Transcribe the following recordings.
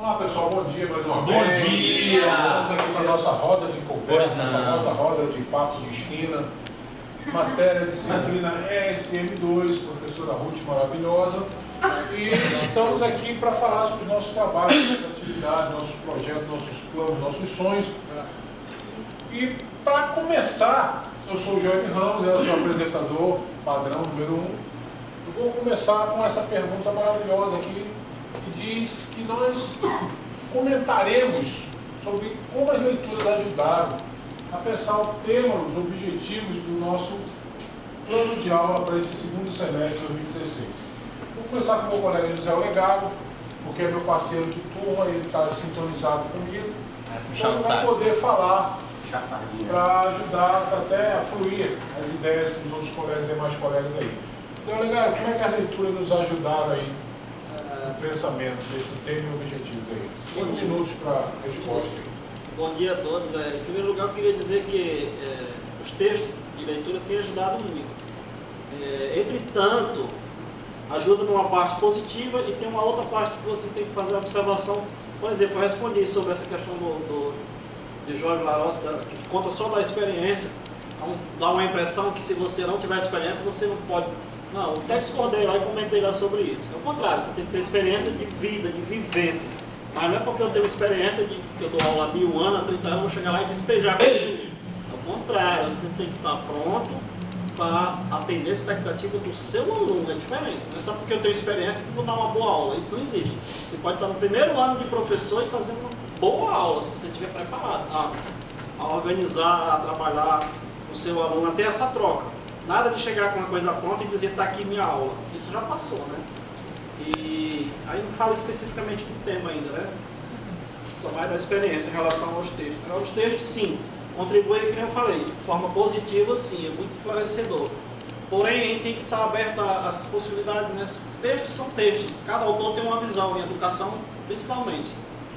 Olá pessoal, bom dia mais uma vez. Bom dia! Estamos aqui para a nossa roda de conversa, nossa roda de papos de esquina. Matéria de disciplina ESM2, professora Ruth maravilhosa. E estamos aqui para falar sobre os nossos trabalhos, nossas atividades, nossos projetos, nossos planos, nossos sonhos. E para começar, eu sou o Jaime Ramos, eu sou apresentador padrão número 1. Eu vou começar com essa pergunta maravilhosa aqui, que diz que nós comentaremos sobre como as leituras ajudaram a pensar o tema, os objetivos do nosso plano de aula para esse segundo semestre de 2016. Vou começar com o meu colega José Legado, porque é meu parceiro de turma, ele está sintonizado comigo, então ele vai poder falar para ajudar até a fluir as ideias dos outros colegas e demais colegas aí. José Legado, como é que as leituras nos ajudaram aí no pensamento desse tema e objetivos aí? 5 minutos para resposta aí. Bom dia a todos. Em primeiro lugar, eu queria dizer que os textos de leitura têm ajudado muito. Entretanto, ajuda numa parte positiva e tem uma outra parte que você tem que fazer a observação. Por exemplo, eu respondi sobre essa questão de Jorge Larosse, que conta só da experiência. Então, dá uma impressão que se você não tiver experiência, você não pode... Não, até discordei lá e comentei lá sobre isso. Ao contrário, você tem que ter experiência de vida, de vivência. Mas não é porque eu tenho experiência de que eu dou aula há 1000 anos, há 30 anos, eu vou chegar lá e despejar com isso. Ao contrário, você tem que estar pronto para atender a expectativa do seu aluno. É diferente. Não é só porque eu tenho experiência que eu vou dar uma boa aula. Isso não existe. Você pode estar no primeiro ano de professor e fazer uma boa aula, se você estiver preparado a organizar, a trabalhar com o seu aluno, até essa troca. Nada de chegar com uma coisa pronta e dizer, está aqui minha aula. Isso já passou, né? E aí não falo especificamente do tema ainda, né? Só mais da experiência em relação aos textos. Os textos, sim, contribuem, como eu falei, de forma positiva, sim, é muito esclarecedor. Porém, tem que estar aberto às possibilidades, né? Textos são textos, cada autor tem uma visão, em educação principalmente.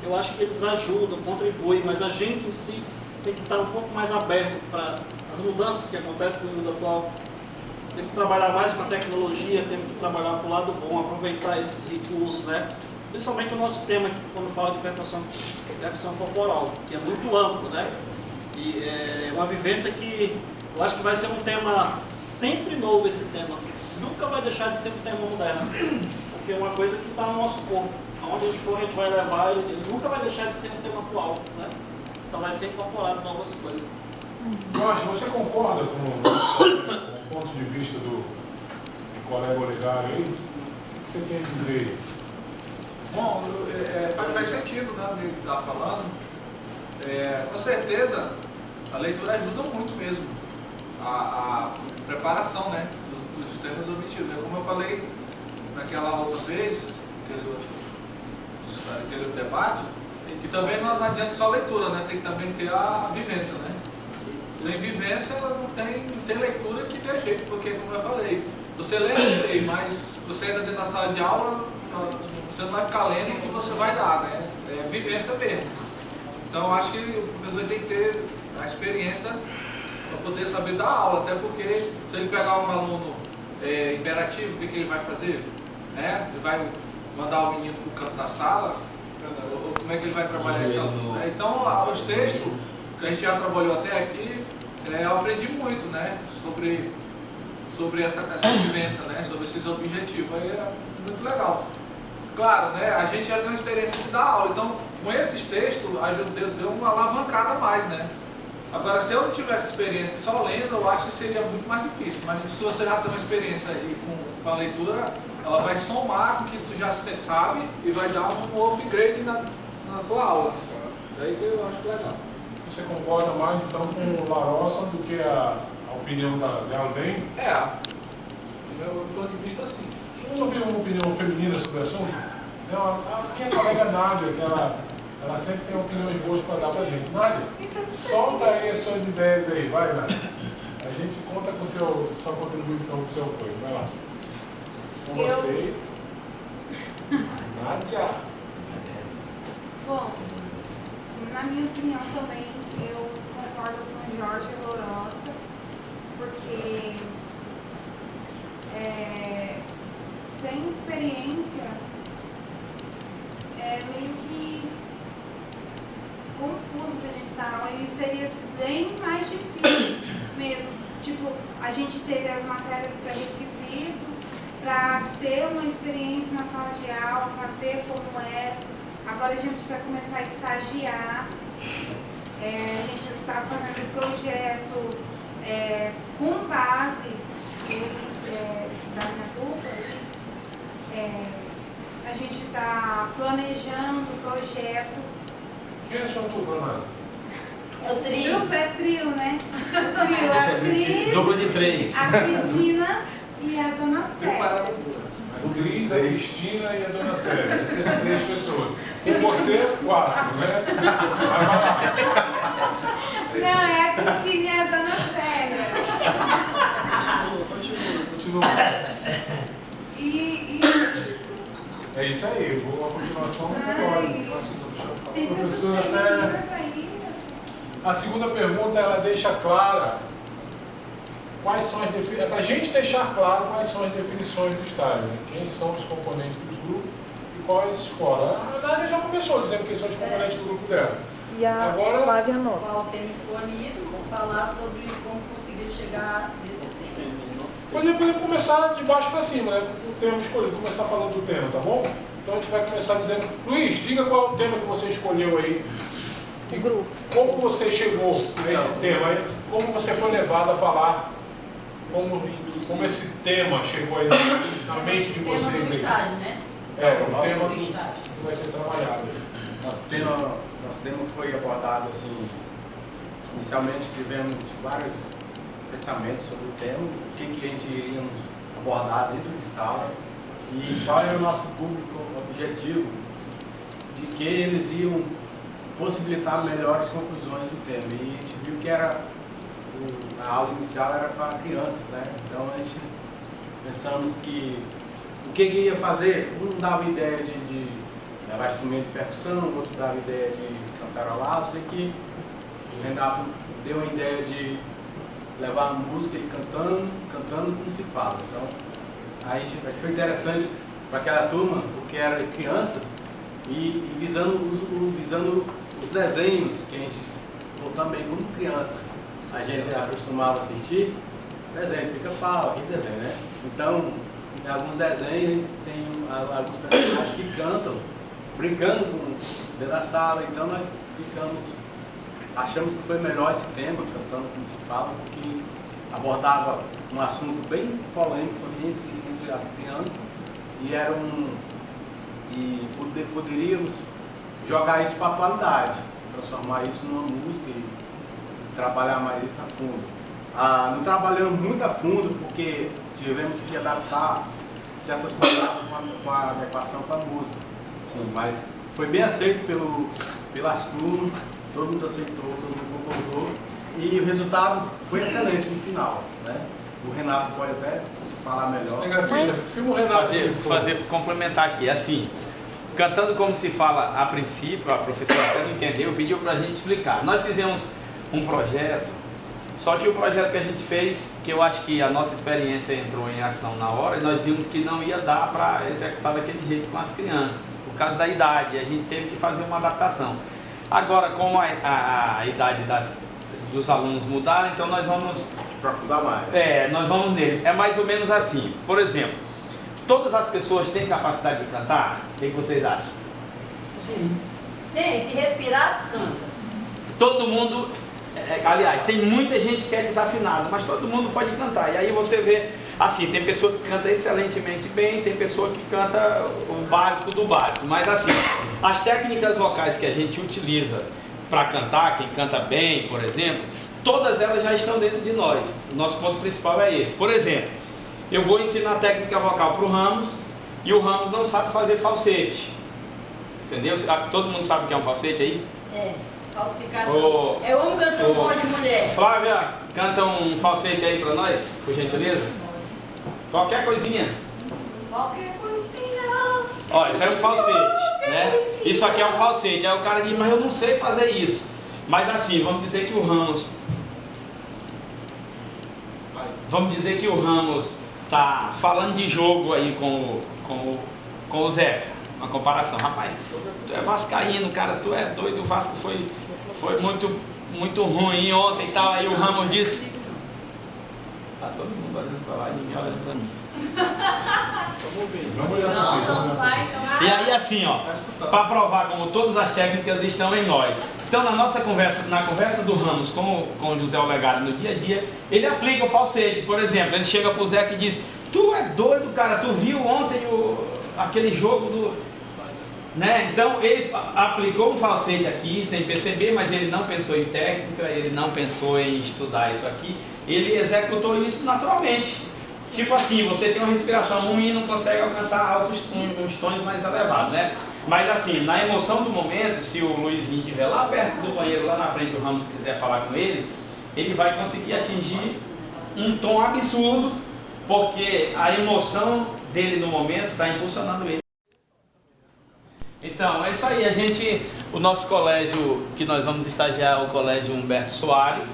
Eu acho que eles ajudam, contribuem, mas a gente em si tem que estar um pouco mais aberto para as mudanças que acontecem no mundo atual. Temos que trabalhar mais com a tecnologia, temos que trabalhar para o lado bom, aproveitar esses recursos, né? Principalmente o nosso tema aqui, quando fala de percussão corporal, que é muito amplo, né? E é uma vivência que eu acho que vai ser um tema sempre novo, esse tema. Nunca vai deixar de ser um tema moderno, porque é uma coisa que está no nosso corpo. Aonde a gente for, a gente vai levar, ele nunca vai deixar de ser um tema atual, né? Só vai ser incorporado novas coisas. Jorge, você concorda com o ponto de vista do colega Olegário aí? O que você tem a dizer? Bom, faz sentido, né, o que está falando. Com certeza, a leitura ajuda muito mesmo a preparação, né, dos sistemas objetivos. Como eu falei naquela outra vez, aquele debate, que também não adianta só a leitura, né, tem que também ter a vivência, né. Sem vivência não tem leitura que dê jeito, porque, como eu falei, você lê, mas você ainda dentro da sala de aula, você não vai ficar lendo o que você vai dar, né? É vivência mesmo. Então, eu acho que o professor tem que ter a experiência para poder saber dar aula, até porque se ele pegar um aluno imperativo, o que ele vai fazer? Né? Ele vai mandar o menino para o canto da sala, ou como é que ele vai trabalhar esse aluno? Então, os textos que a gente já trabalhou até aqui, eu aprendi muito, né, sobre essa vivência, né, sobre esses objetivos. Aí é muito legal. Claro, né, a gente já tem uma experiência de dar aula, então com esses textos deu uma alavancada a mais, né. Agora, se eu não tivesse experiência só lendo, eu acho que seria muito mais difícil. Mas se você já tem uma experiência aí com a leitura, ela vai somar com o que tu já sabe e vai dar um upgrade na tua aula. Daí que eu acho legal. Você concorda mais então com o Larossa do que a opinião da Alden? Do meu ponto de vista, sim. Você não ouviu uma opinião feminina sobre o assunto? Não, a minha colega Nádia, que ela sempre tem opiniões boas para dar para a gente. Nádia, solta aí as suas ideias aí, vai Nádia. A gente conta com sua contribuição do seu apoio, vai lá. Com vocês. Nádia. Bom, na minha opinião também, eu concordo com o Jorge Larossa, porque sem experiência, meio que curso que a gente está, ele seria bem mais difícil mesmo. Tipo, a gente teve as matérias pré-requisitos para ter uma experiência na sala de aula, para ver como é. Agora a gente vai começar a estagiar. A gente está fazendo projeto com base da minha dupla. A gente está planejando o projeto. Quem é sua dupla, Ana? É o trio. Dupla é trio, né? O trio, a Cris, Dupla de 3. a Cristina e a Dona Célia. O Cris, a Cristina e a Dona Célia. Essas 3 pessoas. Com você, 4, né? Vai lá. Não, é a Cristina e a Dona Célia. Continua. E É isso aí, vou a continuação do Ai, tem professora Célia. aí. A segunda pergunta, ela deixa clara quais são as definições, é para a gente deixar claro quais são as definições do estágio, né? Quem são os componentes do grupo e qual é a escola. A Nádia já começou dizendo quem são os componentes do grupo dela. E a Agora, Flávia Nova. Qual o tema escolhido, vou falar sobre como conseguir chegar nesse tema. podemos começar de baixo para cima, né? O tema escolhido, começar falando do tema, tá bom? Então a gente vai começar dizendo, Luiz, diga qual é o tema que você escolheu aí. E grupo. como você chegou a esse tema aí, como você foi levado a falar, como esse tema chegou aí na mente de O tema vocês do aí. estágio, né? O tema do que estágio. vai ser trabalhado. Nosso tema foi abordado assim, inicialmente tivemos vários pensamentos sobre o tema, o que a gente iríamos abordar dentro de sala e qual era o nosso público objetivo, de que eles iam possibilitar melhores conclusões do tema. E a gente viu que a aula inicial era para crianças, né? Então a gente pensamos que o que ia fazer, um dava ideia de levar instrumento de percussão, o outro dava ideia de cantarolar. Eu sei que o Renato deu a ideia de levar a música e cantando como se fala. Então, aí foi interessante para aquela turma, porque era criança, e visando os desenhos que a gente, ou também como criança, a gente acostumava a assistir, desenho, pica-pau, aquele desenho, né? Então, em alguns desenhos, tem alguns personagens que cantam, brincando com dentro da sala, então nós achamos que foi melhor esse tema, cantando como se fala, porque abordava um assunto bem polêmico entre as crianças e poderíamos jogar isso para a atualidade, transformar isso numa música e trabalhar mais isso a fundo. Não trabalhamos muito a fundo porque tivemos que adaptar certas palavras com a adequação para a música. Sim, mas foi bem aceito pelas turmas, todo mundo aceitou, todo mundo concordou e o resultado foi excelente no final, né? O Renato pode até falar melhor. Filma o Renato. Complementar aqui, assim, cantando como se fala a princípio, a professora até não entendeu, pediu para a gente explicar. Nós fizemos um projeto, só que o projeto que a gente fez, que eu acho que a nossa experiência entrou em ação na hora, e nós vimos que não ia dar para executar daquele jeito com as crianças, por causa da idade, a gente teve que fazer uma adaptação. Agora, como a idade dos alunos mudaram, então nós vamos aprofundar mais. Nós vamos nele. É mais ou menos assim. Por exemplo, todas as pessoas têm capacidade de cantar? O que vocês acham? Sim. Tem, se respirar, canta. Todo mundo, aliás, tem muita gente que é desafinada, mas todo mundo pode cantar. E aí você vê, assim, tem pessoa que canta excelentemente bem, tem pessoa que canta o básico do básico. Mas assim, as técnicas vocais que a gente utiliza para cantar, quem canta bem, por exemplo, todas elas já estão dentro de nós. O nosso ponto principal é esse. Por exemplo, eu vou ensinar técnica vocal para o Ramos, e o Ramos não sabe fazer falsete. Entendeu? Todo mundo sabe o que é um falsete aí? Falsificação. É homem cantando voz de mulher. Flávia, canta um falsete aí para nós, por gentileza? Qualquer coisinha. Qualquer coisinha. Ó, isso é um falsete, né? Isso aqui é um falsete. Aí o cara diz, mas eu não sei fazer isso. Mas assim, vamos dizer que o Ramos tá falando de jogo aí com o Zeca, uma comparação. Rapaz, tu é vascaíno, cara, tu é doido, o Vasco foi muito ruim ontem e tal. Aí o Ramos disse... Tá todo mundo olhando pra lá e ninguém olhando pra mim. Vamos olhar pra você. Não vai, então. E aí assim, ó, para provar como todas as técnicas estão em nós. Então na nossa conversa, na conversa do Ramos com o José Olegário no dia a dia, ele aplica o falsete. Por exemplo, ele chega pro Zé e diz: tu é doido, cara, tu viu ontem aquele jogo do... Né? Então ele aplicou um falsete aqui sem perceber, mas ele não pensou em técnica, ele não pensou em estudar isso aqui, ele executou isso naturalmente. Tipo assim, você tem uma respiração ruim e não consegue alcançar uns tons mais elevados, né? Mas assim, na emoção do momento, se o Luizinho estiver lá perto do banheiro, lá na frente do Ramos, quiser falar com ele, ele vai conseguir atingir um tom absurdo, porque a emoção dele no momento está impulsionando ele. Então, é isso aí. O nosso colégio que nós vamos estagiar é o Colégio Humberto Soares,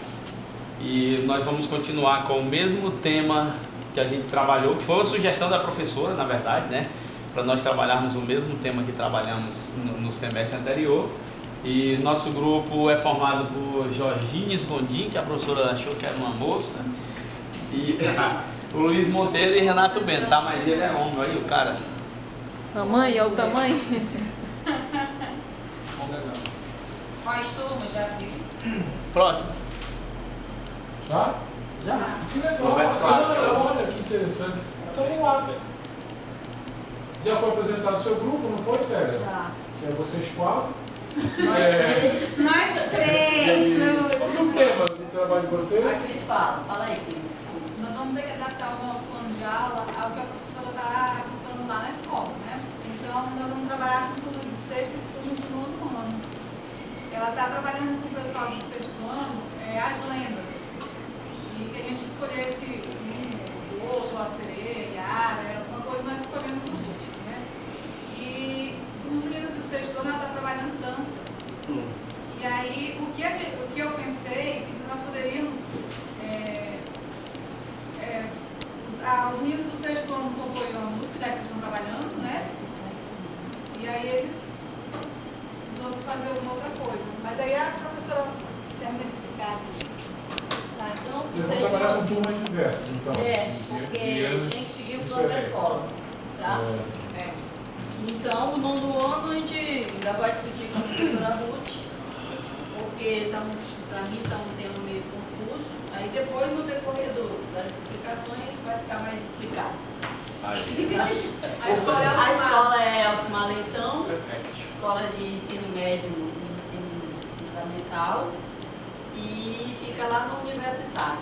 e nós vamos continuar com o mesmo tema que a gente trabalhou, que foi uma sugestão da professora, na verdade, né? Para nós trabalharmos o mesmo tema que trabalhamos no semestre anterior. E nosso grupo é formado por Jorginho Escondim, que a professora achou que era uma moça, e o Luiz Monteiro e Renato Bento, tá? Mas ele é homem, aí o cara. Tamanho, olha o tamanho. Quais turmas já vi? Próximo. Já? Já. Que legal. Olha que interessante. Então vamos lá. Já foi apresentado o seu grupo, não foi, Célia? Já. Que é vocês 4. Nós três. Qual é o tema do trabalho de vocês? Aqui fala aí, Cris. Nós vamos ter que adaptar o nosso plano de aula ao que a professora está aplicando lá na escola, né? Então, nós vamos trabalhar com turmas de sexto e turmas de nono ano. Ela está trabalhando com o pessoal do sexto ano as lendas. E que a gente escolhesse o osso, a sereia, a área, alguma coisa, nós escolhemos os outros, né? E os meninos do sexto ano, ela está trabalhando dança. E aí, o que eu pensei, que nós poderíamos... os meninos do sexto ano compõem uma música, já que eles estão trabalhando, né? E aí os outros fazer alguma outra coisa. Mas aí a professora termina de explicar. Tá, então, Vocês vão trabalhar com turmas diversas, então. porque tem que seguir o plano da escola, tá? Então, no nono ano a gente ainda vai discutir com a professora Ruth, porque para mim está um tema meio confuso. Aí depois, no decorrer das explicações, vai ficar mais explicado. A escola é Elcimar Leitão, escola de ensino médio e ensino fundamental, e fica lá no universitário.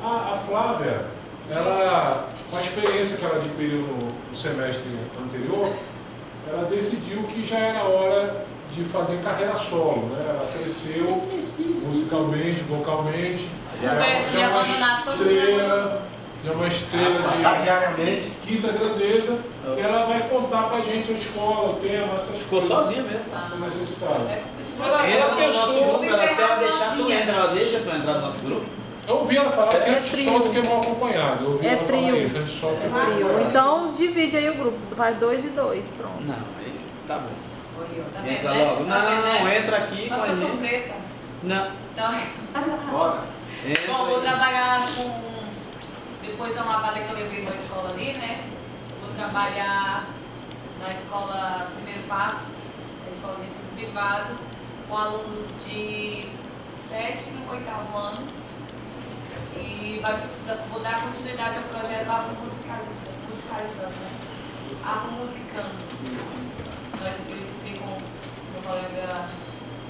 A Flávia, ela, com a experiência que ela adquiriu no semestre anterior, ela decidiu que já era hora de fazer carreira solo, né? Ela cresceu musicalmente, vocalmente, já é uma estrela de quinta grandeza, e ela vai contar pra gente a escola, o tema, essas coisas. Ficou sozinha mesmo. Se necessário. Entra no nosso grupo, ela quer deixar tu entrar, ela deixa tu entrar no nosso grupo. Eu ouvi ela falar que antes só do que mal acompanhado. Eu ouvi ela falar trio. isso, antes só do que É mal trio. acompanhado. Então divide aí o grupo, faz 2 e 2, pronto. Não, aí tá bom. Tá Entra vendo, né? logo. Tá vendo, né? Não, entra aqui com a Nossa, gente. surpresa. Não. Então, Bora. Entra bom, vou aí. trabalhar com... Depois da lavada que eu levei na escola ali, né? Vou trabalhar na escola Primeiro Passo, na escola de ensino privado, com alunos de 7º e 8º ano. E vou dar continuidade ao projeto Afro Musicalizando, né? Afro Musicando. Eu fiquei com o meu colega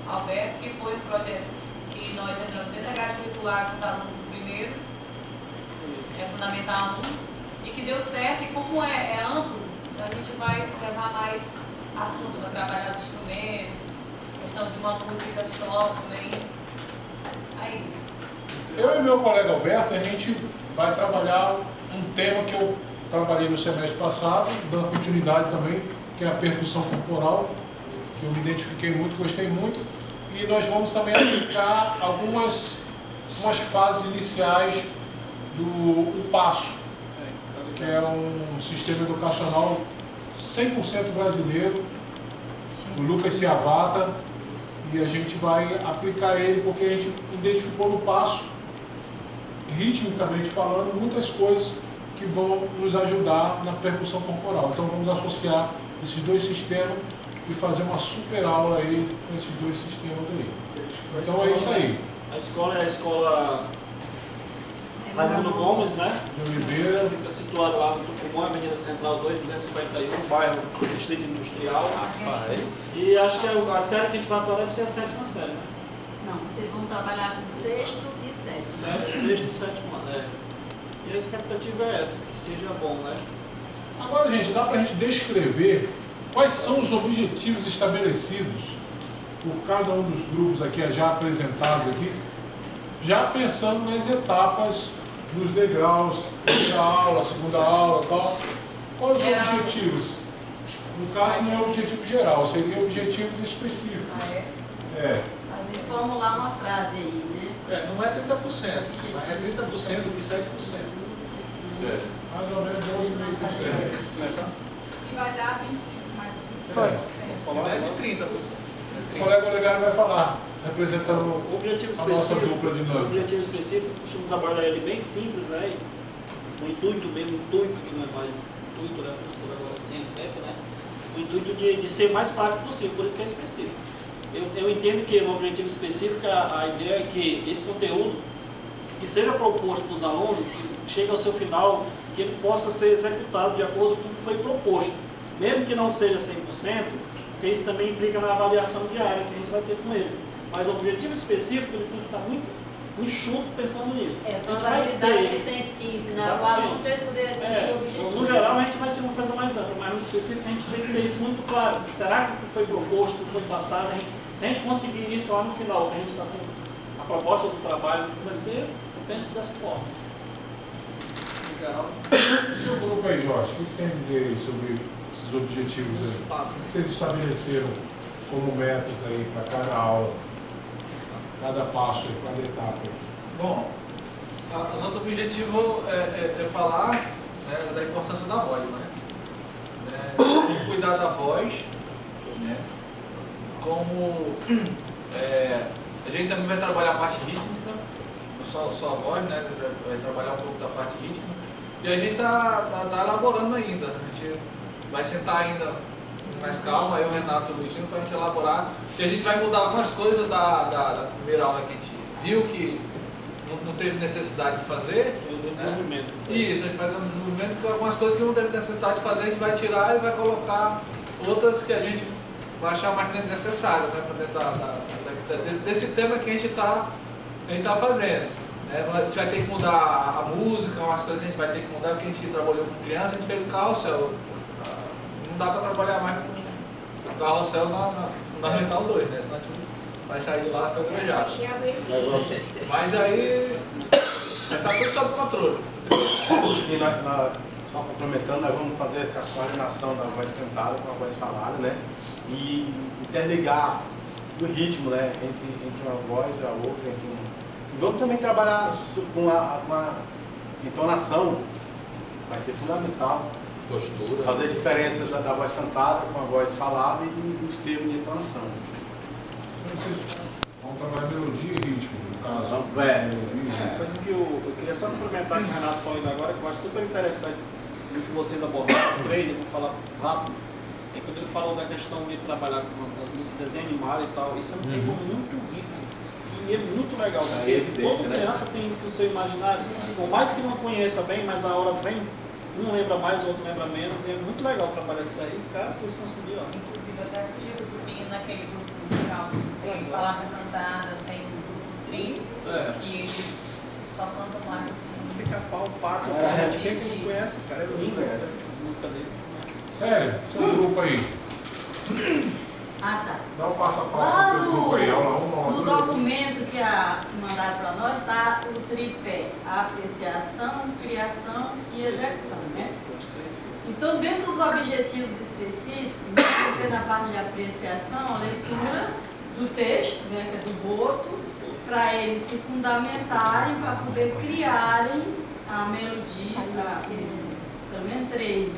Alberto, que foi um projeto que nós entramos dentro da grade curricular com os alunos do primeiro, Fundamental 1, e que deu certo, e como é amplo, a gente vai levar mais assunto para trabalhar os instrumentos, questão de uma música só também. Aí. Eu e meu colega Alberto, a gente vai trabalhar um tema que eu trabalhei no semestre passado, dando continuidade também, que é a percussão corporal, que eu me identifiquei muito, gostei muito, e nós vamos também aplicar algumas fases iniciais do passo, que é um sistema educacional 100% brasileiro, o Lucas Ciavata, E a gente vai aplicar ele porque a gente identificou no passo, ritmicamente falando, muitas coisas que vão nos ajudar na percussão corporal. Então vamos associar esses dois sistemas e fazer uma super aula aí com esses dois sistemas aí. Então é isso aí. A escola é a escola Raimundo Gomes, né? De Oliveira. Fica situada lá no Tucumã, Avenida Central 2, 251, bairro Distrito Industrial. E acho que a série que a gente vai atuar deve ser a 7ª série, né? Não, vocês vão trabalhar com 6º e 7º. 6º e 7º, é. E a expectativa é essa, que seja bom, né? Agora, gente, dá para a gente descrever quais são os objetivos estabelecidos por cada um dos grupos aqui, já apresentados aqui, já pensando nas etapas, nos degraus, primeira aula, segunda aula e tal. Quais os objetivos? No caso, não é objetivo geral, seriam objetivos específicos. É. Formular uma frase aí, né? Não é 30%, mas é 30% de 7%. Mais ou menos 12,5%. E vai dar 25 mais. É de 30%. O colega Olegário vai falar, representando O objetivo a nossa específico, dupla o dinâmica. objetivo específico, costumo trabalhar ele bem simples, né? O intuito mesmo, intuito, que não é mais intuito, né? Professor agora sempre, né? O intuito de ser mais prático possível, por isso que é específico. Eu entendo que no objetivo específico a ideia é que esse conteúdo que seja proposto para os alunos, que chegue ao seu final, que ele possa ser executado de acordo com o que foi proposto. Mesmo que não seja 100%, porque isso também implica na avaliação diária que a gente vai ter com eles. Mas o objetivo específico ele tem que estar muito enxuto pensando nisso. São as habilidades que tem que ensinar o aluno para ele poder atingir o objetivo. No geral, a gente vai ter uma coisa mais ampla, mas no específico a gente tem que ter isso muito claro. Será que o que foi proposto, o que foi passado, se a gente conseguir isso lá no final, que a gente está sendo a proposta do trabalho, vai ser, eu penso dessa forma. O seu grupo aí, Jorge, o que tem a dizer aí sobre esses objetivos aí? O que vocês estabeleceram como metas aí para cada aula, cada passo, cada etapa? Bom, o nosso objetivo é falar, né, da importância da voz, né? Cuidar da voz, né? Como a gente também vai trabalhar a parte rítmica, não só a voz, né? Vai trabalhar um pouco da parte rítmica. E a gente está elaborando ainda. A gente vai sentar ainda com mais calma, eu, Renato e o Luizinho, para a gente elaborar. E a gente vai mudar algumas coisas da primeira aula que a gente viu que não teve necessidade de fazer. O desenvolvimento. Né? Isso, a gente faz um desenvolvimento com algumas coisas que não teve necessidade de fazer, a gente vai tirar e vai colocar outras que a gente vai achar mais necessárias, né, para dentro desse tema que a gente está fazendo. A gente vai ter que mudar a música, umas coisas que a gente vai ter que mudar, porque a gente trabalhou com criança, a gente fez o carrossel. Não dá para trabalhar mais com o carrossel na Fundamental 2, né? Senão a gente vai sair de lá pedrejado. Mas aí está tudo sob controle. Sim, só complementando, nós vamos fazer essa coordenação da voz cantada com a voz falada, né? E interligar o ritmo, né? Entre uma voz e a outra. E vamos também trabalhar com a entonação, vai ser fundamental. Postura. Fazer diferenças da voz cantada com a voz falada e os termos de entonação. Vamos trabalhar melodia e ritmo, no caso. Coisa que eu queria só complementar o que o Renato falou ainda agora, que eu acho super interessante do que vocês abordaram, três, eu vou falar rápido. É quando ele falou da questão de trabalhar com as músicas desenho animado e tal, isso é um tema muito rico e é muito legal, porque toda criança tem isso no seu imaginário, por mais que não conheça bem, mas a hora vem, um lembra mais, o outro lembra menos, e é muito legal trabalhar isso aí, cara, vocês conseguiram. Inclusive, até assisti o grupinho naquele grupo musical, tem palavra cantada, tem o grupo trio, que eles só cantam mais. Pica-pau, pato, quem não conhece, cara, é lindo as músicas deles. Sério? Seu grupo aí. Ah, tá. Dá um passo a Lá passo pro grupo aí. no documento que mandaram para nós está o tripé, apreciação, criação e execução, né? Então, dentro dos objetivos específicos, você na parte de apreciação, a leitura do texto, né, que é do boto, para eles se fundamentarem, para poder criarem a melodia, pelo menos 3,